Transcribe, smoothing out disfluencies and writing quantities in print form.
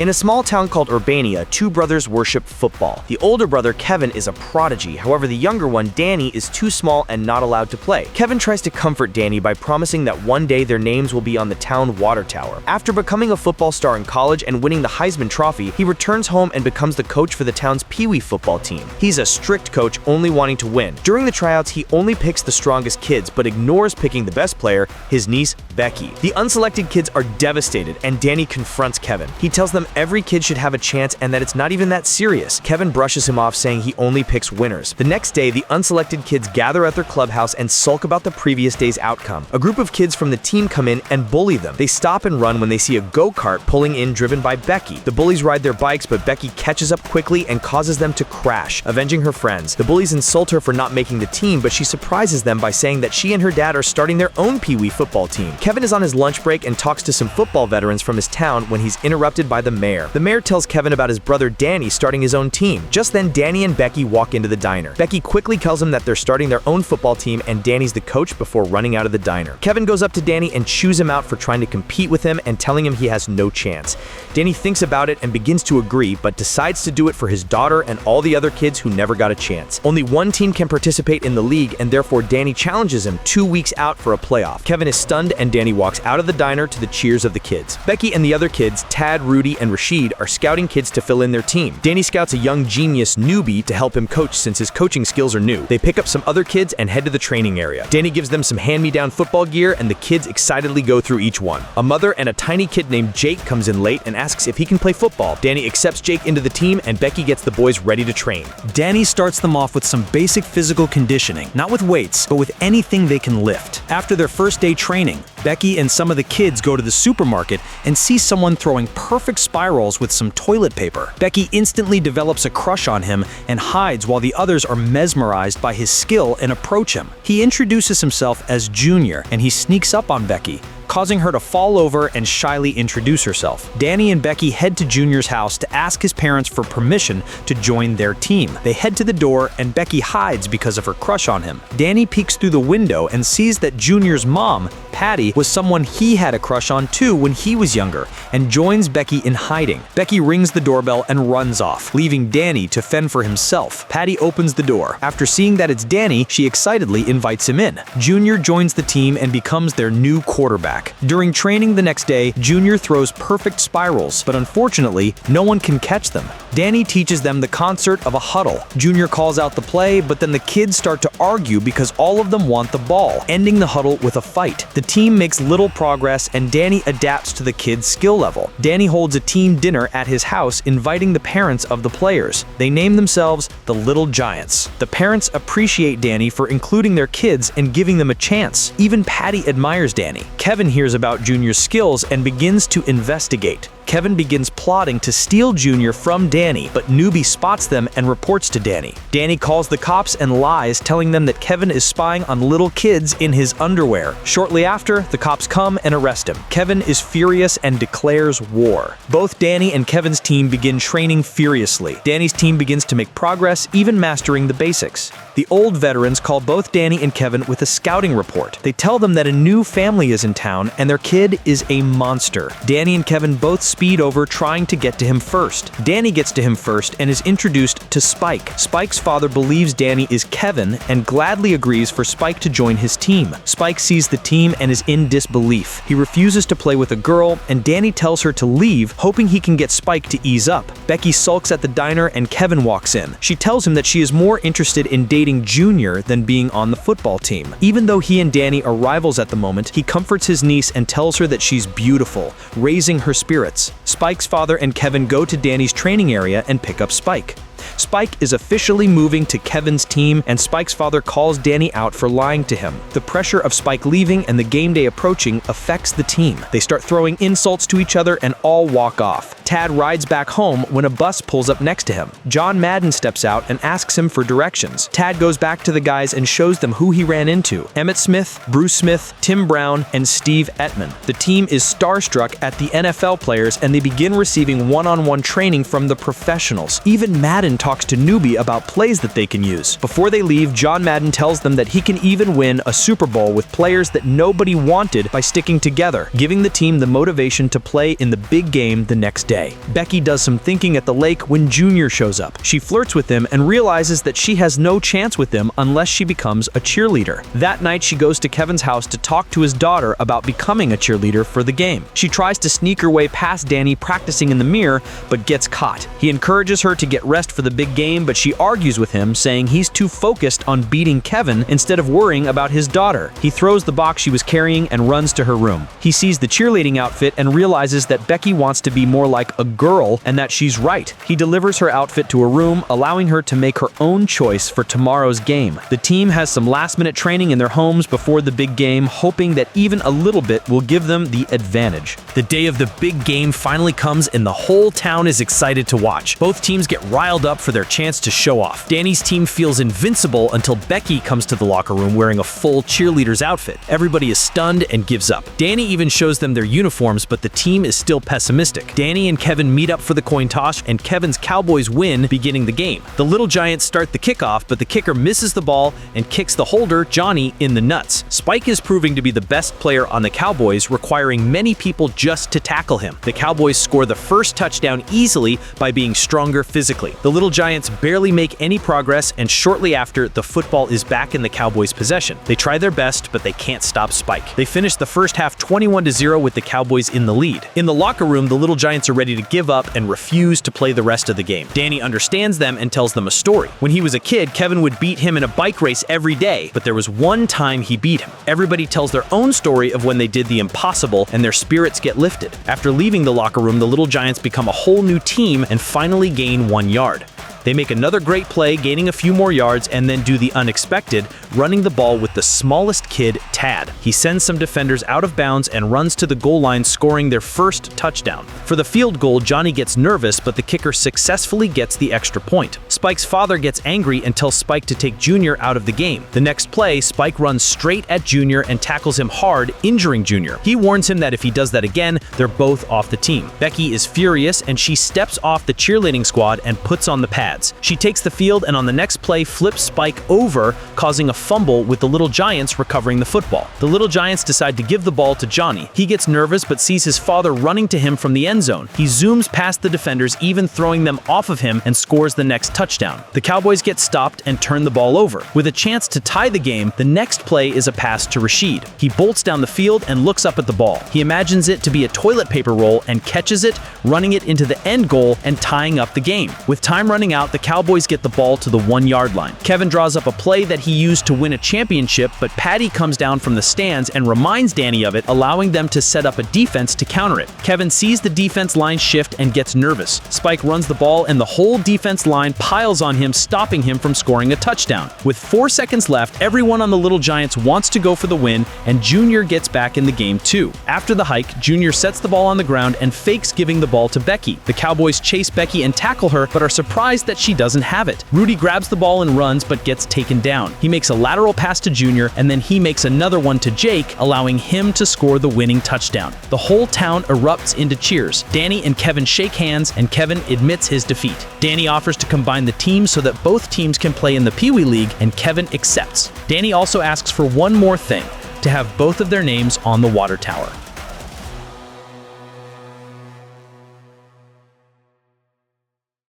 In a small town called Urbania, two brothers worship football. The older brother, Kevin, is a prodigy. However, the younger one, Danny, is too small and not allowed to play. Kevin tries to comfort Danny by promising that one day their names will be on the town water tower. After becoming a football star in college and winning the Heisman Trophy, he returns home and becomes the coach for the town's Pee Wee football team. He's a strict coach, only wanting to win. During the tryouts, he only picks the strongest kids, but ignores picking the best player, his niece, Becky. The unselected kids are devastated, and Danny confronts Kevin. He tells them every kid should have a chance and that it's not even that serious. Kevin brushes him off, saying he only picks winners. The next day, the unselected kids gather at their clubhouse and sulk about the previous day's outcome. A group of kids from the team come in and bully them. They stop and run when they see a go-kart pulling in driven by Becky. The bullies ride their bikes, but Becky catches up quickly and causes them to crash, avenging her friends. The bullies insult her for not making the team, but she surprises them by saying that she and her dad are starting their own Pee Wee football team. Kevin is on his lunch break and talks to some football veterans from his town when he's interrupted by the mayor. The mayor tells Kevin about his brother Danny starting his own team. Just then, Danny and Becky walk into the diner. Becky quickly tells him that they're starting their own football team and Danny's the coach before running out of the diner. Kevin goes up to Danny and chews him out for trying to compete with him and telling him he has no chance. Danny thinks about it and begins to agree, but decides to do it for his daughter and all the other kids who never got a chance. Only one team can participate in the league, and therefore Danny challenges him 2 weeks out for a playoff. Kevin is stunned and Danny walks out of the diner to the cheers of the kids. Becky and the other kids, Tad, Rudy, and Rashid, are scouting kids to fill in their team. Danny scouts a young genius newbie to help him coach since his coaching skills are new. They pick up some other kids and head to the training area. Danny gives them some hand-me-down football gear and the kids excitedly go through each one. A mother and a tiny kid named Jake comes in late and asks if he can play football. Danny accepts Jake into the team and Becky gets the boys ready to train. Danny starts them off with some basic physical conditioning, not with weights, but with anything they can lift. After their first day training, Becky and some of the kids go to the supermarket and see someone throwing perfect spirals with some toilet paper. Becky instantly develops a crush on him and hides while the others are mesmerized by his skill and approach him. He introduces himself as Junior and he sneaks up on Becky, causing her to fall over and shyly introduce herself. Danny and Becky head to Junior's house to ask his parents for permission to join their team. They head to the door and Becky hides because of her crush on him. Danny peeks through the window and sees that Junior's mom, Patty, was someone he had a crush on too when he was younger, and joins Becky in hiding. Becky rings the doorbell and runs off, leaving Danny to fend for himself. Patty opens the door. After seeing that it's Danny, she excitedly invites him in. Junior joins the team and becomes their new quarterback. During training the next day, Junior throws perfect spirals, but unfortunately, no one can catch them. Danny teaches them the concept of a huddle. Junior calls out the play, but then the kids start to argue because all of them want the ball, ending the huddle with a fight. The team makes little progress and Danny adapts to the kids' skill level. Danny holds a team dinner at his house, inviting the parents of the players. They name themselves the Little Giants. The parents appreciate Danny for including their kids and giving them a chance. Even Patty admires Danny. Kevin hears about Junior's skills and begins to investigate. Kevin begins plotting to steal Junior from Danny, but Newbie spots them and reports to Danny. Danny calls the cops and lies, telling them that Kevin is spying on little kids in his underwear. Shortly after, the cops come and arrest him. Kevin is furious and declares war. Both Danny and Kevin's team begin training furiously. Danny's team begins to make progress, even mastering the basics. The old veterans call both Danny and Kevin with a scouting report. They tell them that a new family is in town and their kid is a monster. Danny and Kevin both speed over, trying to get to him first. Danny gets to him first and is introduced to Spike. Spike's father believes Danny is Kevin and gladly agrees for Spike to join his team. Spike sees the team and is in disbelief. He refuses to play with a girl, and Danny tells her to leave, hoping he can get Spike to ease up. Becky sulks at the diner and Kevin walks in. She tells him that she is more interested in dating Junior than being on the football team. Even though he and Danny are rivals at the moment, he comforts his niece and tells her that she's beautiful, raising her spirits. Spike's father and Kevin go to Danny's training area and pick up Spike. Spike is officially moving to Kevin's team, and Spike's father calls Danny out for lying to him. The pressure of Spike leaving and the game day approaching affects the team. They start throwing insults to each other and all walk off. Tad rides back home when a bus pulls up next to him. John Madden steps out and asks him for directions. Tad goes back to the guys and shows them who he ran into: Emmett Smith, Bruce Smith, Tim Brown, and Steve Ettman. The team is starstruck at the NFL players and they begin receiving one-on-one training from the professionals. Even Madden talks to Newbie about plays that they can use. Before they leave, John Madden tells them that he can even win a Super Bowl with players that nobody wanted by sticking together, giving the team the motivation to play in the big game the next day. day. Becky does some thinking at the lake when Junior shows up. She flirts with him and realizes that she has no chance with him unless she becomes a cheerleader. That night, she goes to Kevin's house to talk to his daughter about becoming a cheerleader for the game. She tries to sneak her way past Danny practicing in the mirror, but gets caught. He encourages her to get rest for the big game, but she argues with him, saying he's too focused on beating Kevin instead of worrying about his daughter. He throws the box she was carrying and runs to her room. He sees the cheerleading outfit and realizes that Becky wants to be more like a girl and that she's right. He delivers her outfit to her room, allowing her to make her own choice for tomorrow's game. The team has some last-minute training in their homes before the big game, hoping that even a little bit will give them the advantage. The day of the big game finally comes and the whole town is excited to watch. Both teams get riled up for their chance to show off. Danny's team feels invincible until Becky comes to the locker room wearing a full cheerleader's outfit. Everybody is stunned and gives up. Danny even shows them their uniforms, but the team is still pessimistic. Danny and Kevin meet up for the coin toss, and Kevin's Cowboys win, beginning the game. The Little Giants start the kickoff, but the kicker misses the ball and kicks the holder, Johnny, in the nuts. Spike is proving to be the best player on the Cowboys, requiring many people just to tackle him. The Cowboys score the first touchdown easily by being stronger physically. The Little Giants barely make any progress, and shortly after, the football is back in the Cowboys' possession. They try their best, but they can't stop Spike. They finish the first half 21-0 with the Cowboys in the lead. In the locker room, the Little Giants are ready to give up and refuse to play the rest of the game. Danny understands them and tells them a story. When he was a kid, Kevin would beat him in a bike race every day, but there was one time he beat him. Everybody tells their own story of when they did the impossible, and their spirits get lifted. After leaving the locker room, the Little Giants become a whole new team and finally gain 1 yard. They make another great play, gaining a few more yards, and then do the unexpected, running the ball with the smallest kid, Tad. He sends some defenders out of bounds and runs to the goal line, scoring their first touchdown. For the field goal, Johnny gets nervous, but the kicker successfully gets the extra point. Spike's father gets angry and tells Spike to take Junior out of the game. The next play, Spike runs straight at Junior and tackles him hard, injuring Junior. He warns him that if he does that again, they're both off the team. Becky is furious, and she steps off the cheerleading squad and puts on the pads. She takes the field and on the next play flips Spike over, causing a fumble with the Little Giants recovering the football. The Little Giants decide to give the ball to Johnny. He gets nervous but sees his father running to him from the end zone. He zooms past the defenders, even throwing them off of him, and scores the next touchdown. The Cowboys get stopped and turn the ball over. With a chance to tie the game, the next play is a pass to Rashid. He bolts down the field and looks up at the ball. He imagines it to be a toilet paper roll and catches it, running it into the end goal and tying up the game. With time running out, the Cowboys get the ball to the 1 yard line. Kevin draws up a play that he used to win a championship, but Patty comes down from the stands and reminds Danny of it, allowing them to set up a defense to counter it. Kevin sees the defense line shift and gets nervous. Spike runs the ball and the whole defense line piles on him, stopping him from scoring a touchdown. With 4 seconds left, everyone on the Little Giants wants to go for the win, and Junior gets back in the game too. After the hike, Junior sets the ball on the ground and fakes giving the ball to Becky. The Cowboys chase Becky and tackle her, but are surprised that she doesn't have it. Rudy grabs the ball and runs, but gets taken down. He makes a lateral pass to Junior, and then he makes another one to Jake, allowing him to score the winning touchdown. The whole town erupts into cheers. Danny and Kevin shake hands, and Kevin admits his defeat. Danny offers to combine the teams so that both teams can play in the Pee Wee League, and Kevin accepts. Danny also asks for one more thing: to have both of their names on the water tower.